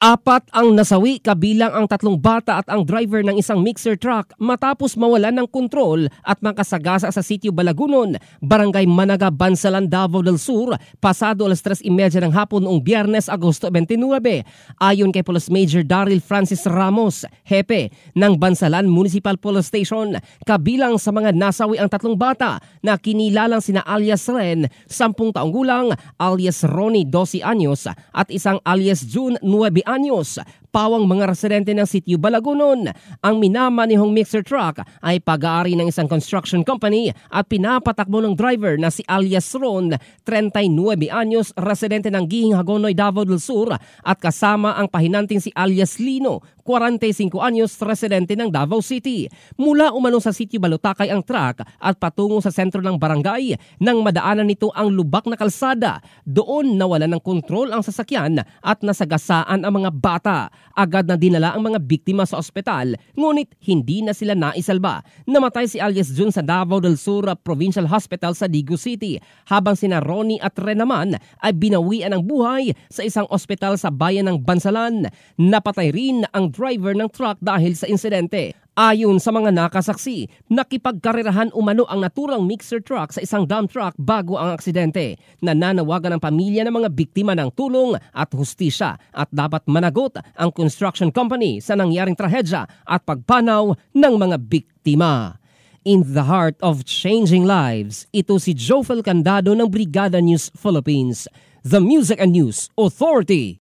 Apat ang nasawi kabilang ang 3 bata at ang driver ng isang mixer truck matapos mawalan ng kontrol at makasagasa sa sitio Balagunon, Barangay Managa, Bansalan, Davao del Sur, pasado 3:30 ng hapon noong Biyernes, Agosto 29. Ayon kay Police Major Daryl Francis Ramos, hepe ng Bansalan Municipal Police Station, kabilang sa mga nasawi ang 3 bata na kinilalang sina alias Ren, 10 taong gulang, alias Ronnie, 12 anyos, at isang alias June, 9 anyos, pawang mga residente ng sitio Balagunon. Ang minamanihong mixer truck ay pag-aari ng isang construction company at pinapatakbo ng driver na si alias Ron, 39 anyos, residente ng Gihing, Hagonoy, Davao del Sur, at kasama ang pahinanting si alias Lino, 45 anyos, residente ng Davao City. Mula umano sa sitio Balutakay ang truck at patungo sa sentro ng barangay nang madaanan nito ang lubak na kalsada. Doon nawalan ng kontrol ang sasakyan at nasagasaan ang mga bata. Agad na dinala ang mga biktima sa ospital, ngunit hindi na sila naisalba. Namatay si alias June sa Davao del Sur Provincial Hospital sa Digo City, habang sina Ronnie at Ren naman ay binawian ng buhay sa isang ospital sa bayan ng Bansalan. Napatay rin ang driver ng truck dahil sa insidente. Ayon sa mga nakasaksi, nakipagkarerahan umano ang naturang mixer truck sa isang dump truck bago ang aksidente. Nananawagan ang pamilya ng mga biktima ng tulong at hustisya at dapat managot ang construction company sa nangyaring trahedya at pagpanaw ng mga biktima. In the heart of changing lives, ito si Jofel Candado ng Brigada News Philippines, the Music and News Authority.